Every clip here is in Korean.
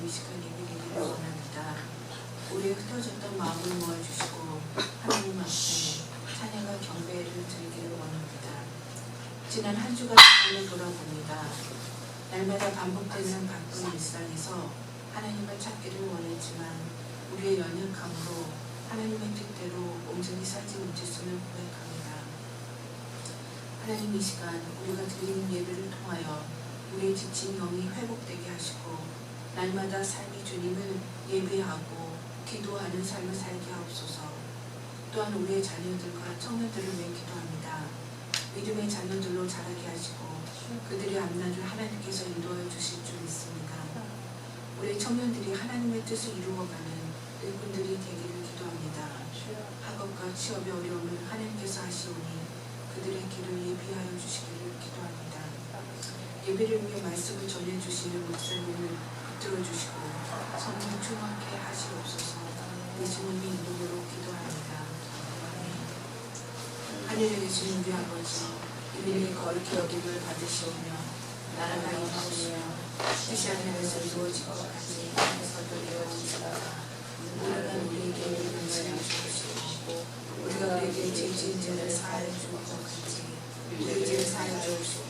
이 시간 예배드리기를 원합니다. 우리의 흩어졌던 마음을 모아주시고 하나님 앞에 찬양과 경배를 드리기를 원합니다. 지난 한 주간 삶을 돌아봅니다. 날마다 반복되는 바쁜 일상에서 하나님을 찾기를 원했지만 우리의 연약함으로 하나님의 뜻대로 온전히 살지 못했음을 고백합니다. 하나님, 이 시간 우리가 드리는 예배를 통하여 우리의 지친 영이 회복되게 하시고 날마다 삶이 주님을 예배하고 기도하는 삶을 살게 하옵소서. 또한 우리의 자녀들과 청년들을 위해 기도합니다. 믿음의 자녀들로 자라게 하시고 그들의 앞날을 하나님께서 인도하여 주실 줄 믿습니다. 우리 청년들이 하나님의 뜻을 이루어가는 일꾼들이 되기를 기도합니다. 학업과 취업의 어려움을 하나님께서 하시오니 그들의 길을 예비하여 주시기를 기도합니다. 예배를 위해 말씀을 전해주시는 목사님을 붙들어주시고 성령 충만케 하시옵소서. 예수님의 이름으로 기도합니다. 하늘에 계신 우리 아버지, 이름이 거룩히 여김을 받으시오며 나라가 임하오며 뜻이 하늘에서 이루어진 것 같이 땅에서도 이루어지리이다. 우리가 우리에게 이르는 죄를 주시고 우리가 우리에게 죄진 죄를 사하여 주는 것 같이 우리 죄를 사하여 주시고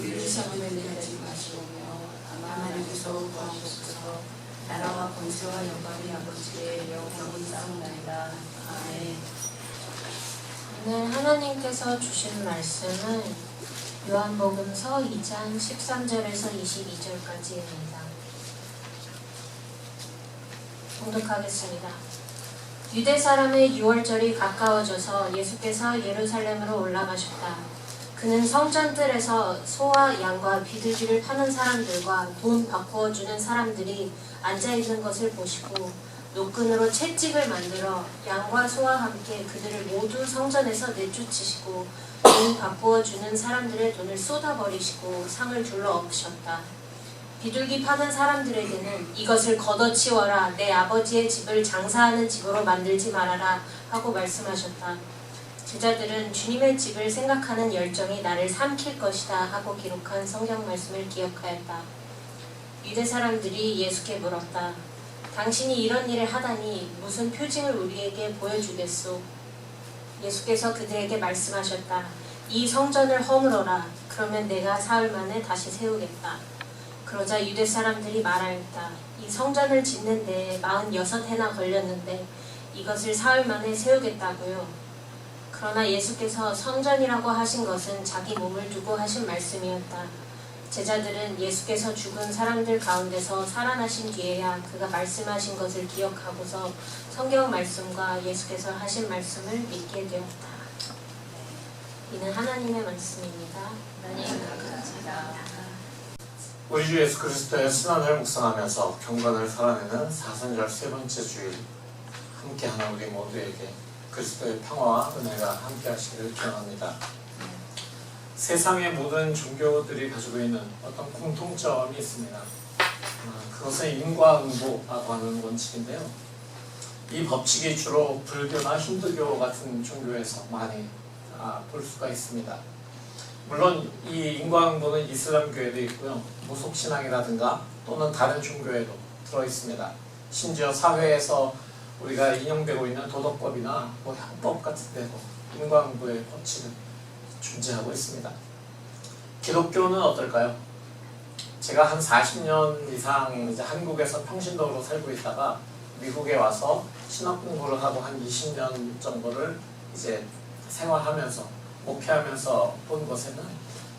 우리를 시험에 들게 하지 마시오며 다만 하나님께서 구하옵소서. 나라와 권세와 영광이 아버지의 영원히 싸움나이다. 아멘. 오늘 하나님께서 주신 말씀은 요한복음서 2장 13절에서 22절까지입니다. 봉독하겠습니다. 유대 사람의 유월절이 가까워져서 예수께서 예루살렘으로 올라가셨다. 그는 성전들에서 소와 양과 비둘기를 파는 사람들과 돈 바꾸어 주는 사람들이 앉아있는 것을 보시고 노끈으로 채찍을 만들어 양과 소와 함께 그들을 모두 성전에서 내쫓으시고 돈 바꾸어 주는 사람들의 돈을 쏟아버리시고 상을 둘러 엎으셨다. 비둘기 파는 사람들에게는 이것을 걷어치워라, 내 아버지의 집을 장사하는 집으로 만들지 말아라 하고 말씀하셨다. 제자들은 주님의 집을 생각하는 열정이 나를 삼킬 것이다 하고 기록한 성경 말씀을 기억하였다. 유대 사람들이 예수께 물었다. 당신이 이런 일을 하다니 무슨 표징을 우리에게 보여주겠소? 예수께서 그들에게 말씀하셨다. 이 성전을 허물어라. 그러면 내가 사흘 만에 다시 세우겠다. 그러자 유대 사람들이 말하였다. 이 성전을 짓는 데 46해나 걸렸는데 이것을 사흘 만에 세우겠다고요. 그러나 예수께서 성전이라고 하신 것은 자기 몸을 두고 하신 말씀이었다. 제자들은 예수께서 죽은 사람들 가운데서 살아나신 뒤에야 그가 말씀하신 것을 기억하고서 성경 말씀과 예수께서 하신 말씀을 믿게 되었다. 이는 하나님의 말씀입니다. 하나님 감사합니다. 우리 주 예수 그리스도의 순환을 묵상하면서 경건을 살아내는 사순절 세 번째 주일 함께하는 우리 모두에게 그리스도의 평화와 은혜가 함께 하시기를 기원합니다. 세상의 모든 종교들이 가지고 있는 어떤 공통점이 있습니다. 그것은 인과응보라고 하는 원칙인데요. 이 법칙이 주로 불교나 힌두교 같은 종교에서 많이 볼 수가 있습니다. 물론 이 인과응보는 이슬람교에도 있고요. 무속신앙이라든가 또는 다른 종교에도 들어있습니다. 심지어 사회에서 우리가 인용되고 있는 도덕법이나 형법 같은 데도 인과응보의 법칙은 존재하고 있습니다. 기독교는 어떨까요? 제가 한 40년 이상 이제 한국에서 평신도로 살고 있다가 미국에 와서 신학 공부를 하고 한 20년 정도를 이제 생활하면서 목회하면서 본 것에는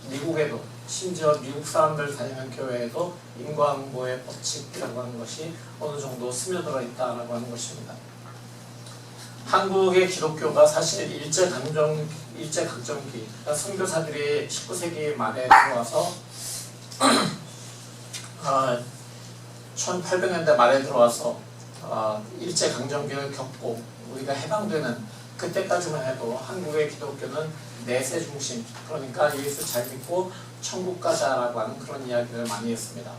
미국에도 심지어 미국 사람들 다니는 교회에도 인과응보의 법칙이라고 하는 것이 어느 정도 스며들어 있다라고 하는 것입니다. 한국의 기독교가 사실 일제강점기, 그러니까 선교사들이 19세기 말에 들어와서 1800년대 말에 들어와서 일제강점기를 겪고 우리가 해방되는 그때까지만 해도 한국의 기독교는 내세 중심, 그러니까 예수 잘 믿고 천국 가자라고 하는 그런 이야기를 많이 했습니다.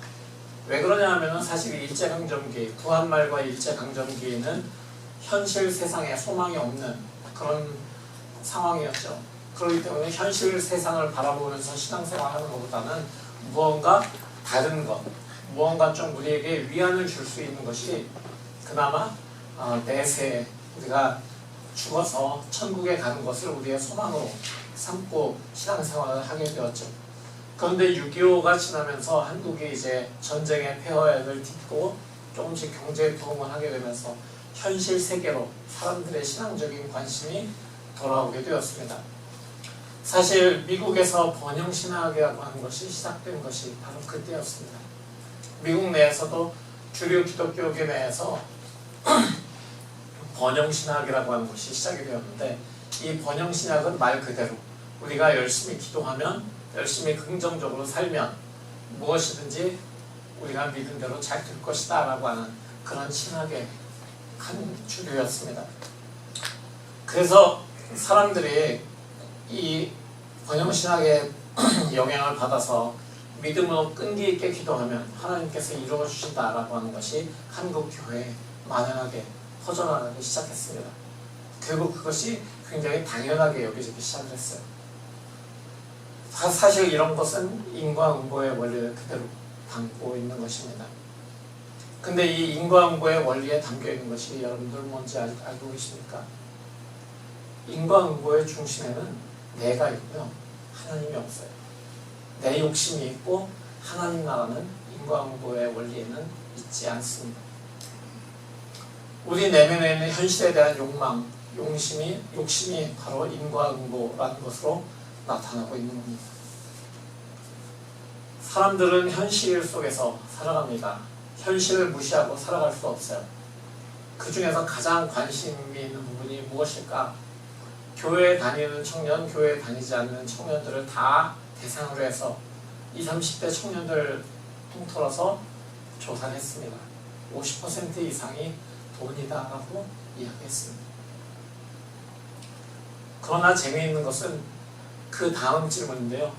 왜 그러냐 하면은 사실 일제강점기, 부활말과 일제강점기에는 현실 세상에 소망이 없는 그런 상황이었죠. 그렇기 때문에 현실 세상을 바라보면서 신앙생활하는 것보다는 무언가 다른 것, 무언가 좀 우리에게 위안을 줄 수 있는 것이 그나마 내세 우리가 죽어서 천국에 가는 것을 우리의 소망으로 삼고 신앙생활을 하게 되었죠. 그런데 6.25가 지나면서 한국이 이제 전쟁의 폐허를 딛고 조금씩 경제 부흥을 하게 되면서 현실 세계로 사람들의 신앙적인 관심이 돌아오게 되었습니다. 사실 미국에서 번영신학이라고 하는 것이 시작된 것이 바로 그때였습니다. 미국 내에서도 주류 기독교계 내에서 번영신학이라고 하는 것이 시작이 되었는데, 이 번영신학은 말 그대로 우리가 열심히 기도하면, 열심히 긍정적으로 살면 무엇이든지 우리가 믿은 대로 잘 될 것이다 라고 하는 그런 신학의 한 주류였습니다. 그래서 사람들이 이 번영신학의 영향을 받아서 믿음으로 끈기 있게 기도하면 하나님께서 이루어 주신다라고 하는 것이 한국 교회에 만연하게 퍼져나가기 시작했습니다. 결국 그것이 굉장히 당연하게 여겨지기 시작을 했어요. 사실 이런 것은 인과응보의 원리를 그대로 담고 있는 것입니다. 근데 이 인과응보의 원리에 담겨 있는 것이 여러분들 뭔지 알고 계십니까? 인과응보의 중심에는 내가 있고요, 하나님이 없어요. 내 욕심이 있고 하나님 나라는 인과응보의 원리에는 있지 않습니다. 우리 내면에 있는 현실에 대한 욕심이 바로 인과응보라는 것으로 나타나고 있는 겁니다. 사람들은 현실 속에서 살아갑니다. 현실을 무시하고 살아갈 수 없어요. 그 중에서 가장 관심이 있는 부분이 무엇일까? 교회에 다니는 청년, 교회에 다니지 않는 청년들을 다 대상으로 해서 20, 30대 청년들 통틀어서 조사를 했습니다. 50% 이상이 돈이다라고 이야기했습니다. 그러나 재미있는 것은 그 다음 질문인데요.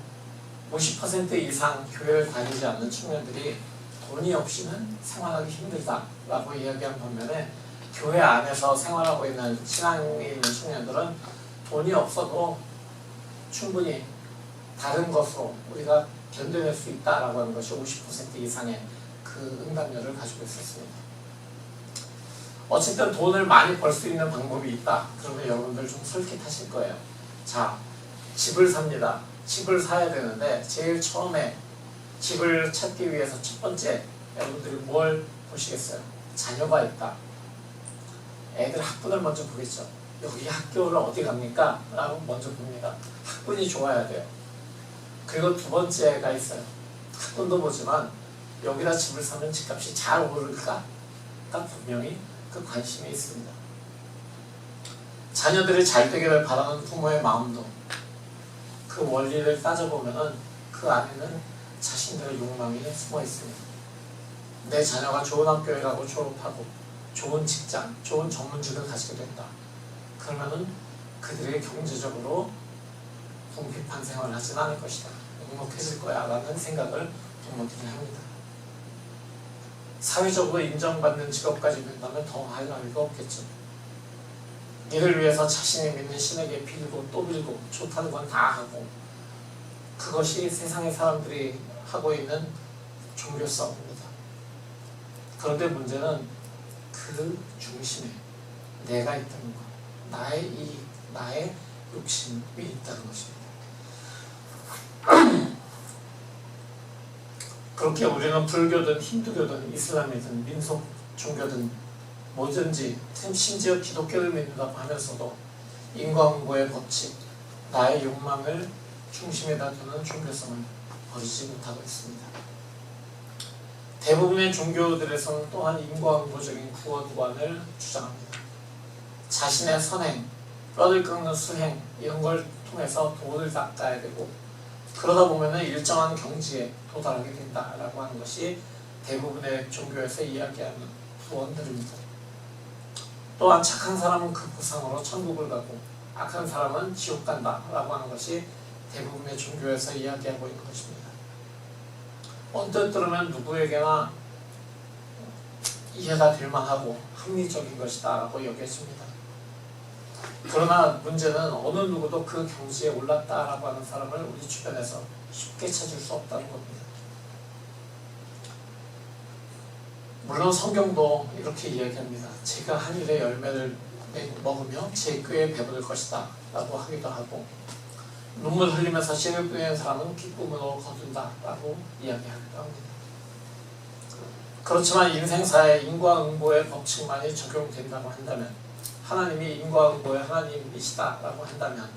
50% 이상 교회를 다니지 않는 청년들이 돈이 없이는 생활하기 힘들다라고 이야기한 반면에, 교회 안에서 생활하고 있는 신앙이 있는 청년들은 돈이 없어도 충분히 다른 것으로 우리가 견뎌낼 수 있다라고 하는 것이 50% 이상의 그 응답률을 가지고 있었습니다. 어쨌든 돈을 많이 벌 수 있는 방법이 있다. 그러면 여러분들 좀 솔깃하실 거예요. 자, 집을 삽니다. 집을 사야 되는데 제일 처음에 집을 찾기 위해서 첫 번째 여러분들이 뭘 보시겠어요? 자녀가 있다. 애들 학군을 먼저 보겠죠. 여기 학교를 어디 갑니까? 라고 먼저 봅니다. 학군이 좋아야 돼요. 그리고 두 번째가 있어요. 학군도 보지만 여기다 집을 사면 집값이 잘 오를까? 분명히 그 관심이 있습니다. 자녀들이 잘 되기를 바라는 부모의 마음도 그 원리를 따져보면 그 안에는 자신들의 욕망이 숨어 있습니다. 내 자녀가 좋은 학교에 가고 졸업하고 좋은 직장, 좋은 전문직을 가지게 된다. 그러면은 그들의 경제적으로 궁핍한 생활을 하진 않을 것이다. 넉넉해질 거야 라는 생각을 부모들이 합니다. 사회적으로 인정받는 직업까지 된다면 더 할 나위가 없겠죠. 이를 위해서 자신이 믿는 신에게 빌고 또 빌고 좋다는 건 다 하고, 그것이 세상의 사람들이 하고 있는 종교 싸움입니다. 그런데 문제는 그 중심에 내가 있다는 것, 나의 이익, 나의 욕심이 있다는 것입니다. 그렇게 우리는 불교든 힌두교든 이슬람이든 민속 종교든 뭐든지, 심지어 기독교를 믿는다고 하면서도 인과응보의 법칙, 나의 욕망을 중심에다 두는 종교성을 버리지 못하고 있습니다. 대부분의 종교들에서는 또한 인과응보적인 구원관을 주장합니다. 자신의 선행, 뼈를 깎는 수행, 이런 걸 통해서 돈을 닦아야 되고, 그러다 보면 일정한 경지에 도달하게 된다라고 하는 것이 대부분의 종교에서 이야기하는 구원들입니다. 또한 착한 사람은 그 보상으로 천국을 가고 악한 사람은 지옥 간다라고 하는 것이 대부분의 종교에서 이야기하고 있는 것입니다. 언뜻 들으면 누구에게나 이해가 될 만하고 합리적인 것이다 라고 여겨집니다. 그러나 문제는 어느 누구도 그 경지에 올랐다라고 하는 사람을 우리 주변에서 쉽게 찾을 수 없다는 겁니다. 물론 성경도 이렇게 이야기합니다. 제가 하늘의 열매를 먹으며 제 꾀에 배부를 것이다 라고 하기도 하고, 눈물 흘리면서 씨를 뿌리는 사람은 기쁨으로 거둔다 라고 이야기하기도 합니다. 그렇지만 인생사에 인과응보의 법칙만이 적용된다고 한다면, 하나님이 인과응보의 하나님이시다 라고 한다면,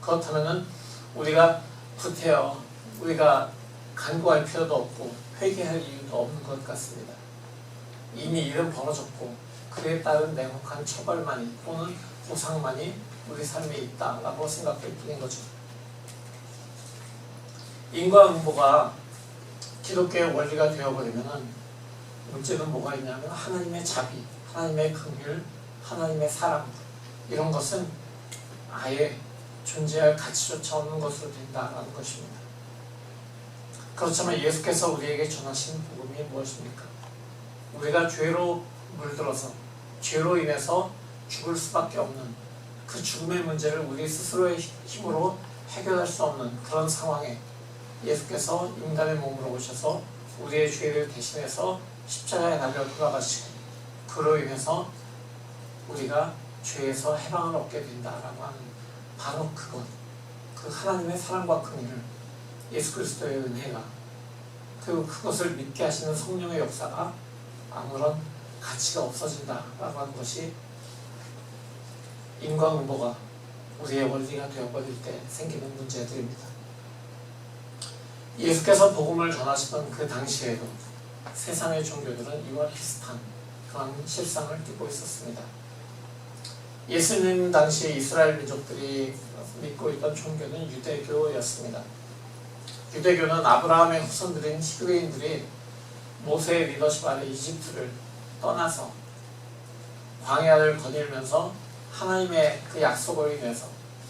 그렇다면 우리가 구태여 우리가 간구할 필요도 없고 회개할 이유도 없는 것 같습니다. 이미 일은 벌어졌고 그에 따른 냉혹한 처벌만이 또는 보상만이 우리 삶에 있다라고 생각될 뿐인 거죠. 인과응보가 기독교의 원리가 되어버리면 문제는 뭐가 있냐면, 하나님의 자비, 하나님의 긍휼, 하나님의 사랑, 이런 것은 아예 존재할 가치조차 없는 것으로 된다라는 것입니다. 그렇지만 예수께서 우리에게 전하신 복음이 무엇입니까? 우리가 죄로 물들어서 죄로 인해서 죽을 수밖에 없는 그 죽음의 문제를 우리 스스로의 힘으로 해결할 수 없는 그런 상황에 예수께서 인간의 몸으로 오셔서 우리의 죄를 대신해서 십자가에 달려 돌아가시고, 그로 인해서 우리가 죄에서 해방을 얻게 된다라고 하는 바로 그것, 그 하나님의 사랑과 긍휼을, 예수 그리스도의 은혜가, 그리고 그것을 믿게 하시는 성령의 역사가 아무런 가치가 없어진다라고 하는 것이 인과응보가 우리의 원리가 되어버릴 때 생기는 문제들입니다. 예수께서 복음을 전하시던 그 당시에도 세상의 종교들은 이와 비슷한 그런 실상을 띠고 있었습니다. 예수님 당시 이스라엘 민족들이 믿고 있던 종교는 유대교였습니다. 유대교는 아브라함의 후손들인 히브리인들이 모세의 리더십 아래 이집트를 떠나서 광야를 거닐면서 하나님의 그 약속을 인해서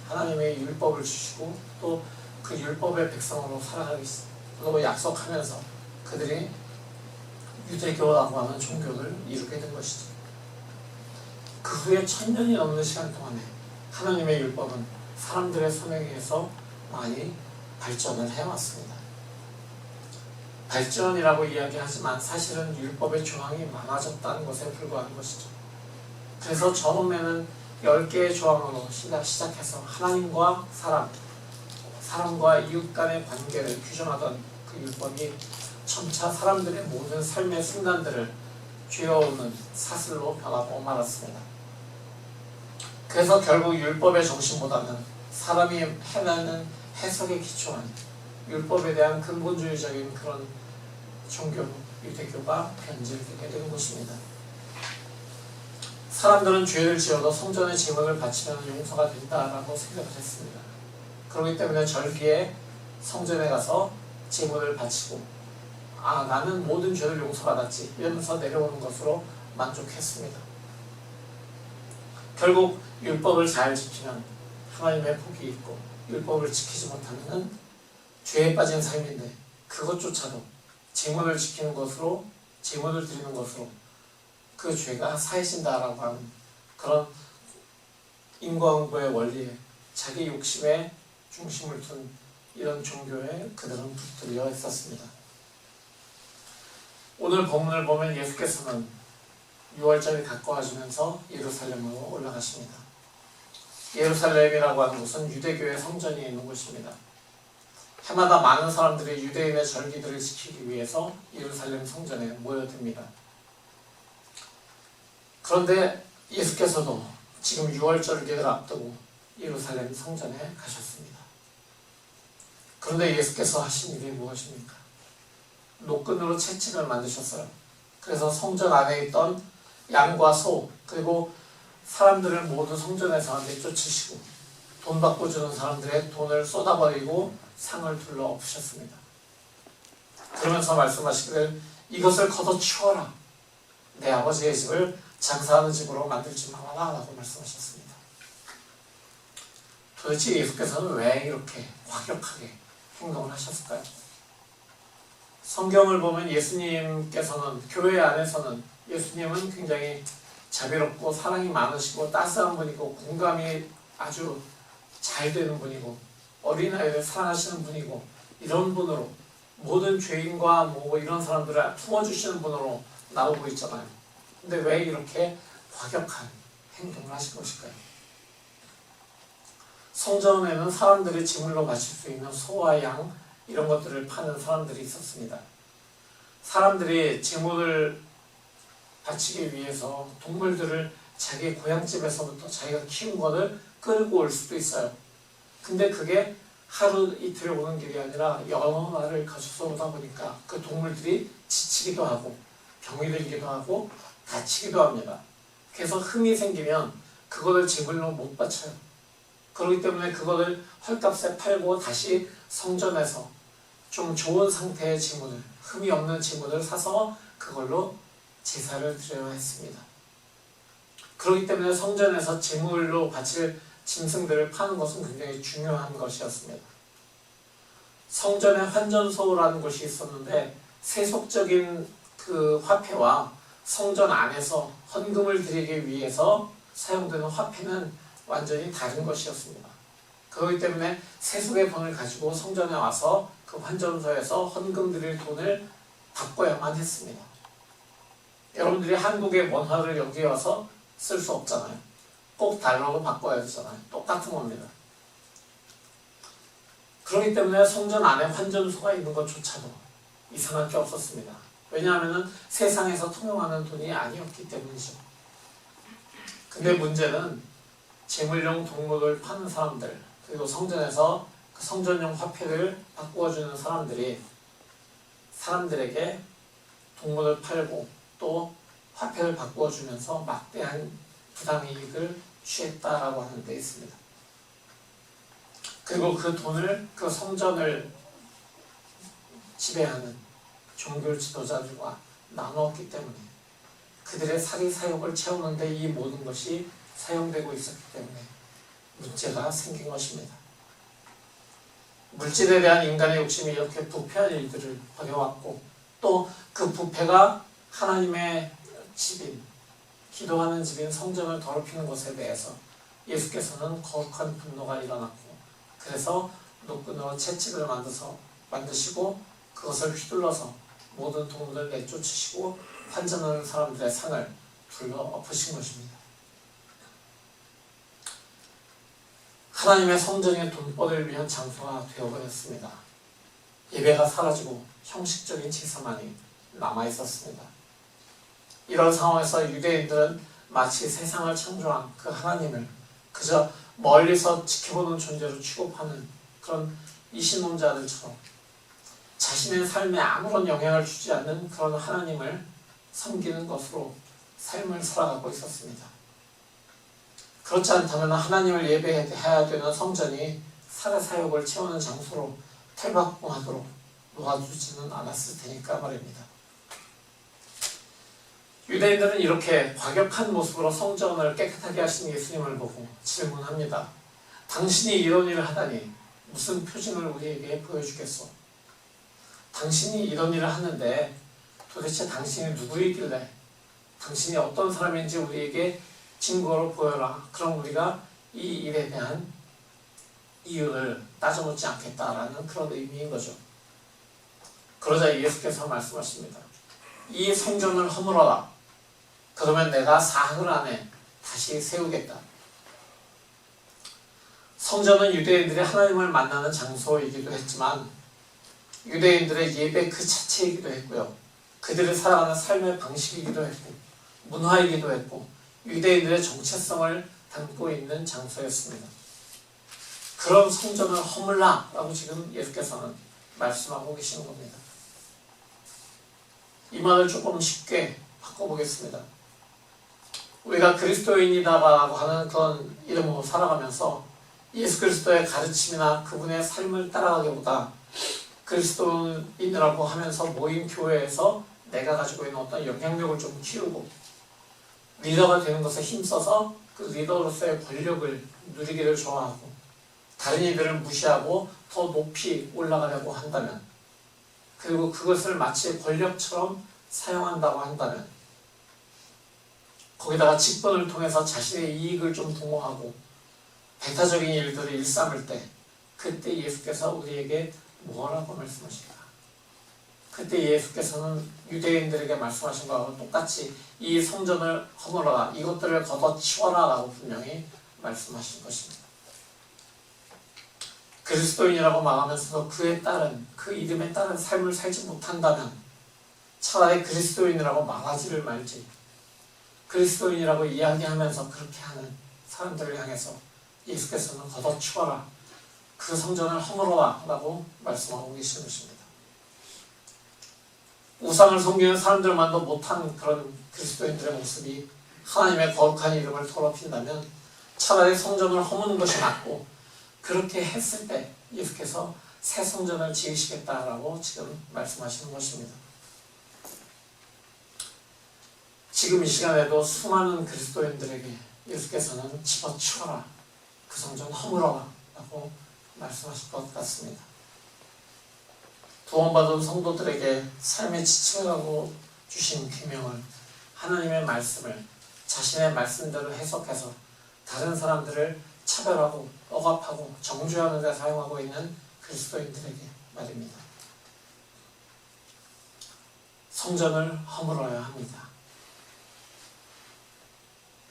하나님의 율법을 주시고 또 그 율법의 백성으로 살아가겠다고 약속하면서 그들이 유대교라고 하는 종교를 이루게 된 것이죠. 그 후에 1000년이 넘는 시간 동안에 하나님의 율법은 사람들의 손에 의해서 많이 발전을 해왔습니다. 발전이라고 이야기하지만 사실은 율법의 조항이 많아졌다는 것에 불과한 것이죠. 그래서 처음에는 10개의 조항으로 시작해서 하나님과 사람과 이웃 간의 관계를 규정하던 그 율법이 점차 사람들의 모든 삶의 순간들을 쥐어오는 사슬로 변하고 말았습니다. 그래서 결국 율법의 정신보다는 사람이 해내는 해석에 기초한 율법에 대한 근본주의적인 그런 종교, 유대교가 변질되게 되는 것입니다. 사람들은 죄를 지어도 성전에 제물을 바치면 용서가 된다라고 생각을 했습니다. 그렇기 때문에 절기에 성전에 가서 제물을 바치고, 나는 모든 죄를 용서받았지 이러면서 내려오는 것으로 만족했습니다. 결국 율법을 잘 지키면 하나님의 복이 있고, 율법을 지키지 못하면 죄에 빠진 삶인데 그것조차도 제물을 지키는 것으로, 제물을 드리는 것으로 그 죄가 사해진다라고 하는 그런 인과응보의 원리에, 자기 욕심에 중심을 둔 이런 종교에 그들은 붙들려 있었습니다. 오늘 본문을 보면 예수께서는 6월절이 가까워지면서 예루살렘으로 올라가십니다. 예루살렘이라고 하는 곳은 유대교의 성전이 있는 곳입니다. 해마다 많은 사람들이 유대인의 절기들을 지키기 위해서 예루살렘 성전에 모여듭니다. 그런데 예수께서도 지금 6월절기를 앞두고 예루살렘 성전에 가셨습니다. 그런데 예수께서 하신 일이 무엇입니까? 노끈으로 채찍을 만드셨어요. 그래서 성전 안에 있던 양과 소, 그리고 사람들을 모두 성전에서 내쫓으시고 돈 받고 주는 사람들의 돈을 쏟아버리고 상을 둘러 엎으셨습니다. 그러면서 말씀하시기를 이것을 걷어치워라. 내 아버지의 집을 장사하는 집으로 만들지 말아라 라고 말씀하셨습니다. 도대체 예수께서는 왜 이렇게 과격하게 행동을 하셨을까요? 성경을 보면 예수님께서는, 교회 안에서는 예수님은 굉장히 자비롭고 사랑이 많으시고 따스한 분이고 공감이 아주 잘 되는 분이고 어린아이를 사랑하시는 분이고 이런 분으로 모든 죄인과 이런 사람들을 품어주시는 분으로 나오고 있잖아요. 근데 왜 이렇게 과격한 행동을 하신 것일까요? 성전에는 사람들이 제물로 바칠 수 있는 소와 양 이런 것들을 파는 사람들이 있었습니다. 사람들이 제물을 바치기 위해서 동물들을 자기 고향집에서부터 자기가 키운 것을 끌고 올 수도 있어요. 근데 그게 하루 이틀 오는 길이 아니라 여러 날을 가져서 오다 보니까 그 동물들이 지치기도 하고 병이 들기도 하고 다치기도 합니다. 그래서 흠이 생기면 그거를 제물로 못 바쳐요. 그렇기 때문에 그거를 헐값에 팔고 다시 성전에서 좀 좋은 상태의 제물을, 흠이 없는 제물을 사서 그걸로 제사를 드려야 했습니다. 그렇기 때문에 성전에서 제물로 바칠 짐승들을 파는 것은 굉장히 중요한 것이었습니다. 성전에 환전소라는 곳이 있었는데 세속적인 그 화폐와 성전 안에서 헌금을 드리기 위해서 사용되는 화폐는 완전히 다른 것이었습니다. 그렇기 때문에 세속의 돈을 가지고 성전에 와서 그 환전소에서 헌금 드릴 돈을 바꿔야만 했습니다. 여러분들이 한국의 원화를 여기 와서 쓸 수 없잖아요. 꼭 달러로 바꿔야 되잖아요. 똑같은 겁니다. 그렇기 때문에 성전 안에 환전소가 있는 것조차도 이상할 게 없었습니다. 왜냐하면 세상에서 통용하는 돈이 아니었기 때문이죠. 근데 문제는 제물용 동물을 파는 사람들, 그리고 성전에서 그 성전용 화폐를 바꾸어주는 사람들에게 동물을 팔고 또 화폐를 바꾸어주면서 막대한 부당이익을 취했다라고 하는 데 있습니다. 그리고 그 돈을 그 성전을 지배하는 종교 지도자들과 나누었기 때문에 그들의 사리사욕을 채우는 데 이 모든 것이 사용되고 있었기 때문에 문제가 생긴 것입니다. 물질에 대한 인간의 욕심이 이렇게 부패한 일들을 벌여왔고 또 그 부패가 하나님의 집인, 기도하는 집인 성전을 더럽히는 것에 대해서 예수께서는 거룩한 분노가 일어났고 그래서 노끈으로 채찍을 만드시고 그것을 휘둘러서 모든 동물을 내쫓으시고 환전하는 사람들의 상을 불러 엎으신 것입니다. 하나님의 성전이 돈벌이를 위한 장소가 되어버렸습니다. 예배가 사라지고 형식적인 제사만이 남아있었습니다. 이런 상황에서 유대인들은 마치 세상을 창조한 그 하나님을 그저 멀리서 지켜보는 존재로 취급하는 그런 이신론자들처럼 자신의 삶에 아무런 영향을 주지 않는 그런 하나님을 섬기는 것으로 삶을 살아가고 있었습니다. 그렇지 않다면 하나님을 예배해야 되는 성전이 사리사욕을 채우는 장소로 탈바꿈하도록 놓아주지는 않았을 테니까 말입니다. 유대인들은 이렇게 과격한 모습으로 성전을 깨끗하게 하신 예수님을 보고 질문합니다. 당신이 이런 일을 하다니 무슨 표징을 우리에게 보여주겠소? 당신이 이런 일을 하는데 도대체 당신이 누구이길래 당신이 어떤 사람인지 우리에게 증거로 보여라. 그럼 우리가 이 일에 대한 이유를 따져묻지 않겠다라는 그런 의미인 거죠. 그러자 예수께서 말씀하십니다. 이 성전을 허물어라. 그러면 내가 사흘 안에 다시 세우겠다. 성전은 유대인들이 하나님을 만나는 장소이기도 했지만 유대인들의 예배 그 자체이기도 했고요. 그들이 살아가는 삶의 방식이기도 했고 문화이기도 했고 유대인들의 정체성을 담고 있는 장소였습니다. 그런 성전을 허물라라고 지금 예수께서는 말씀하고 계시는 겁니다. 이 말을 조금 쉽게 바꿔보겠습니다. 우리가 그리스도인이다라고 하는 그런 이름으로 살아가면서 예수 그리스도의 가르침이나 그분의 삶을 따라가기보다 그리스도인이라고 하면서 모인 교회에서 내가 가지고 있는 어떤 영향력을 좀 키우고 리더가 되는 것에 힘써서 그 리더로서의 권력을 누리기를 좋아하고 다른 이들을 무시하고 더 높이 올라가려고 한다면 그리고 그것을 마치 권력처럼 사용한다고 한다면 거기다가 직분을 통해서 자신의 이익을 좀 도모하고 배타적인 일들을 일삼을 때 그때 예수께서 우리에게 뭐라고 말씀하실까? 그때 예수께서는 유대인들에게 말씀하신 거하고 똑같이 이 성전을 허물어라, 이것들을 걷어치워라 라고 분명히 말씀하신 것입니다. 그리스도인이라고 말하면서도 그에 따른, 그 이름에 따른 삶을 살지 못한다면 차라리 그리스도인이라고 말하지를 말지, 그리스도인이라고 이야기하면서 그렇게 하는 사람들을 향해서 예수께서는 걷어치워라, 그 성전을 허물어라 라고 말씀하고 계시는 것입니다. 우상을 섬기는 사람들만도 못한 그런 그리스도인들의 모습이 하나님의 거룩한 이름을 더럽힌다면 차라리 성전을 허무는 것이 맞고, 그렇게 했을 때 예수께서 새 성전을 지으시겠다라고 지금 말씀하시는 것입니다. 지금 이 시간에도 수많은 그리스도인들에게 예수께서는 집어치워라, 그 성전 허물어라 라고 말씀하실 것 같습니다. 구원받은 성도들에게 삶의 지침이라고 주신 계명을, 하나님의 말씀을 자신의 말씀대로 해석해서 다른 사람들을 차별하고 억압하고 정죄하는 데 사용하고 있는 그리스도인들에게 말입니다. 성전을 허물어야 합니다.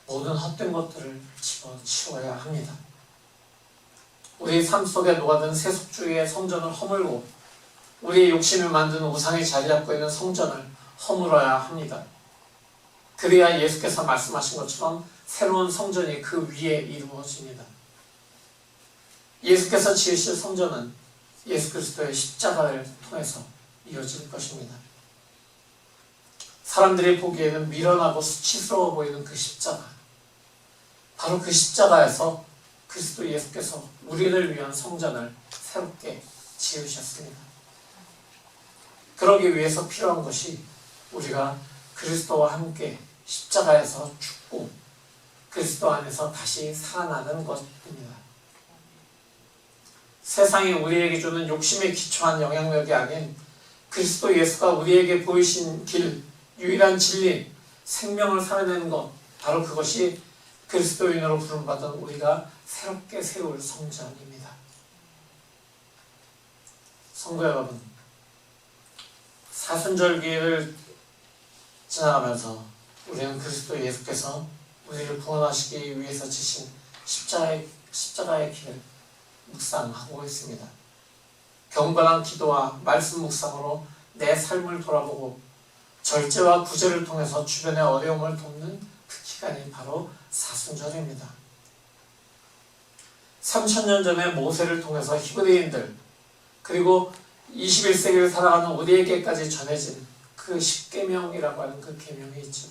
모든 헛된 것들을 집어치워야 합니다. 우리 삶 속에 녹아든 세속주의의 성전을 허물고 우리의 욕심을 만드는 우상이 자리 잡고 있는 성전을 허물어야 합니다. 그래야 예수께서 말씀하신 것처럼 새로운 성전이 그 위에 이루어집니다. 예수께서 지으실 성전은 예수 그리스도의 십자가를 통해서 이어질 것입니다. 사람들이 보기에는 미련하고 수치스러워 보이는 그 십자가, 바로 그 십자가에서 그리스도 예수께서 우리를 위한 성전을 새롭게 지으셨습니다. 그러기 위해서 필요한 것이 우리가 그리스도와 함께 십자가에서 죽고 그리스도 안에서 다시 살아나는 것입니다. 세상이 우리에게 주는 욕심에 기초한 영향력이 아닌 그리스도 예수가 우리에게 보이신 길, 유일한 진리, 생명을 살아내는 것, 바로 그것이 그리스도인으로 부름받은 우리가 새롭게 세울 성전입니다. 성도 여러분, 사순절기를 지나가면서 우리는 그리스도 예수께서 우리를 구원하시기 위해서 지신 십자가의 길을 묵상하고 있습니다. 경건한 기도와 말씀 묵상으로 내 삶을 돌아보고 절제와 구제를 통해서 주변의 어려움을 돕는 그 기간이 바로 사순절입니다. 3000년 전에 모세를 통해서 히브리인들, 그리고 21세기를 살아가는 우리에게까지 전해진 그 십계명이라고 하는 그 계명이 있죠.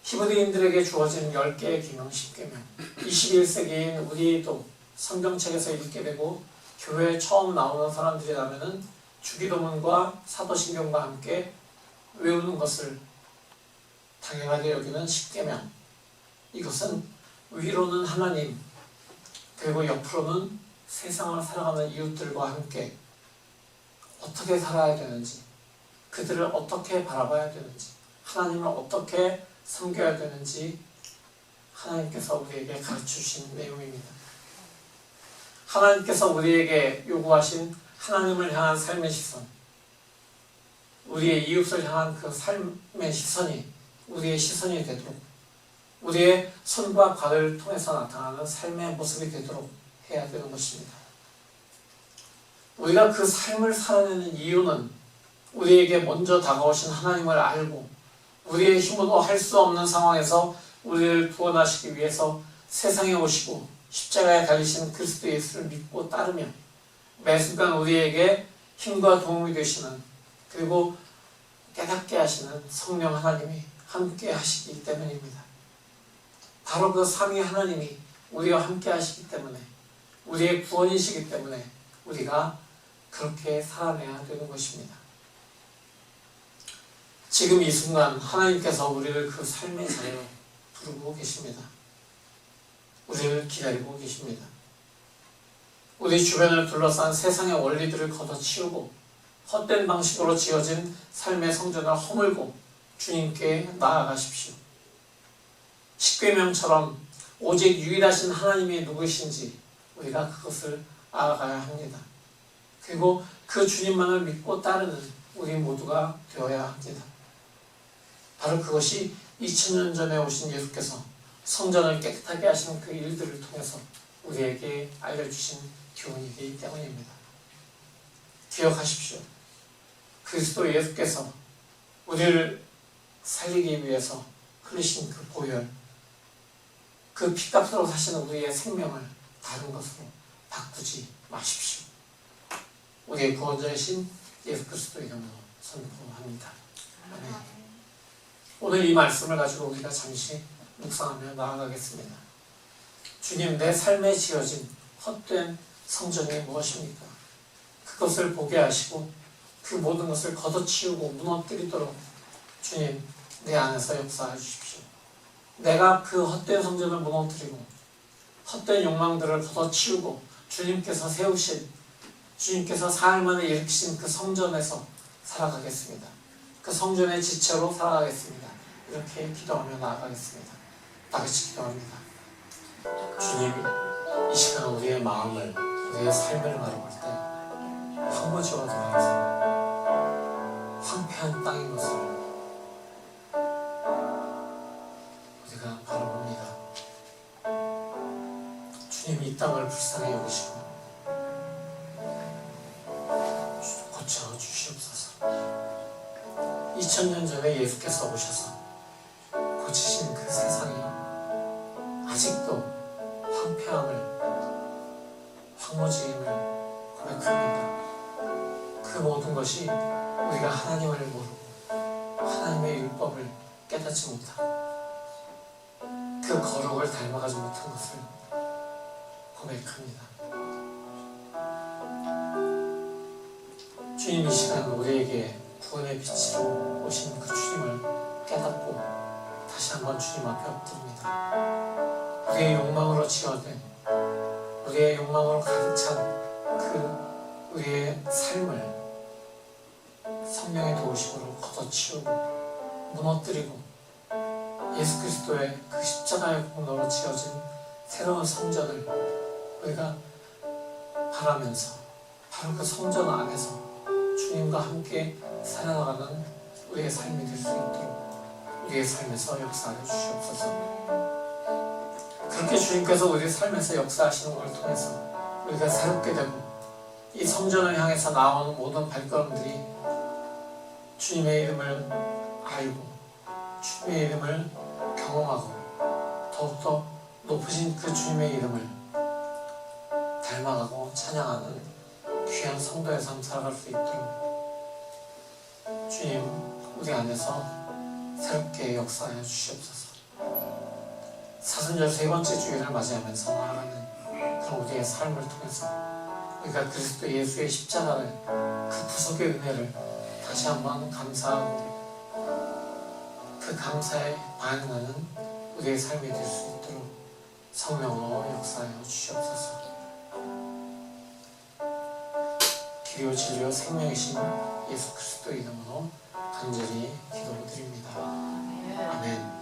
히브리인들에게 주어진 10개의 계명, 10계명. 21세기인 우리도 성경책에서 읽게 되고 교회에 처음 나오는 사람들이라면 주기도문과 사도신경과 함께 외우는 것을 당연하게 여기는 십계명. 이것은 위로는 하나님, 그리고 옆으로는 세상을 살아가는 이웃들과 함께 어떻게 살아야 되는지, 그들을 어떻게 바라봐야 되는지, 하나님을 어떻게 섬겨야 되는지 하나님께서 우리에게 가르쳐주신 내용입니다. 하나님께서 우리에게 요구하신 하나님을 향한 삶의 시선, 우리의 이웃을 향한 그 삶의 시선이 우리의 시선이 되도록, 우리의 손과 발을 통해서 나타나는 삶의 모습이 되도록 해야 되는 것입니다. 우리가 그 삶을 살아내는 이유는 우리에게 먼저 다가오신 하나님을 알고 우리의 힘으로 할 수 없는 상황에서 우리를 구원하시기 위해서 세상에 오시고 십자가에 달리신 그리스도 예수를 믿고 따르며 매 순간 우리에게 힘과 도움이 되시는, 그리고 깨닫게 하시는 성령 하나님이 함께 하시기 때문입니다. 바로 그 삼위 하나님이 우리와 함께 하시기 때문에, 우리의 구원이시기 때문에 우리가 그렇게 살아내야 되는 것입니다. 지금 이 순간 하나님께서 우리를 그 삶의 자리로 부르고 계십니다. 우리를 기다리고 계십니다. 우리 주변을 둘러싼 세상의 원리들을 걷어치우고 헛된 방식으로 지어진 삶의 성전을 허물고 주님께 나아가십시오. 십계명처럼 오직 유일하신 하나님이 누구신지 우리가 그것을 알아가야 합니다. 그리고 그 주님만을 믿고 따르는 우리 모두가 되어야 합니다. 바로 그것이 2000년 전에 오신 예수께서 성전을 깨끗하게 하시는 그 일들을 통해서 우리에게 알려주신 교훈이기 때문입니다. 기억하십시오. 그리스도 예수께서 우리를 살리기 위해서 흘리신 그 보혈, 그 피값으로 사시는 우리의 생명을 다른 것으로 바꾸지 마십시오. 우리의 구원자이신 예수 그리스도의 이름으로 선포합니다. 아멘. 오늘 이 말씀을 가지고 우리가 잠시 묵상하며 나아가겠습니다. 주님, 내 삶에 지어진 헛된 성전이 무엇입니까? 그것을 보게 하시고 그 모든 것을 걷어치우고 무너뜨리도록 주님, 내 안에서 역사해 주십시오. 내가 그 헛된 성전을 무너뜨리고 헛된 욕망들을 걷어치우고 주님께서 세우신, 주님께서 사흘 만에 일으키신 그 성전에서 살아가겠습니다. 그 성전의 지체로 살아가겠습니다. 이렇게 기도하며 나아가겠습니다. 다 같이 기도합니다. 주님, 이 시간 우리의 마음을, 우리의 삶을 바라볼 때 황무지와 돌아가서 황폐한 땅인 것을 우리가 바라봅니다. 주님, 이 땅을 불쌍히 여기시고 고쳐 주시옵소서. 2000년 전에 예수께서 오셔서 고치신 그 세상이 아직도 황폐함을, 황무지임을 고백합니다. 그 모든 것이 우리가 하나님을 모르고 하나님의 율법을 깨닫지 못하고 그 거룩을 닮아가지 못한 것을 고백합니다. 주님, 이 시간 우리에게 구원의 빛으로 오신 그 주님을 깨닫고 다시 한번 주님 앞에 엎드립니다. 우리의 욕망으로 지어된, 우리의 욕망으로 가득 찬 그 우리의 삶을 성령의 도우심으로 걷어치우고 무너뜨리고 예수 그리스도의 그 십자가의 공로로 지어진 새로운 성전을 우리가 바라면서 바로 그 성전 안에서 주님과 함께 살아나가는 우리의 삶이 될 수 있도록 우리의 삶에서 역사하여 주시옵소서. 그렇게 주님께서 우리의 삶에서 역사하시는 걸 통해서 우리가 새롭게 되고 이 성전을 향해서 나오는 모든 발걸음들이 주님의 이름을 알고 주님의 이름을 경험하고 더욱더 높으신 그 주님의 이름을 닮아가고 찬양하는 귀한 성도의 삶 살아갈 수 있도록 주님, 우리 안에서 새롭게 역사하여 주시옵소서. 사순절 세 번째 주일을 맞이하면서 나아가는 그런 우리의 삶을 통해서 우리가 그리스도 예수의 십자가를, 그 구속의 은혜를 다시 한번 감사하고 그 감사에 반응하는 우리의 삶이 될 수 있도록 성령으로 역사하여 주시옵소서. 길이요 진리요 생명이신 예수 그리스도 이름으로 간절히 기도드립니다. 아멘.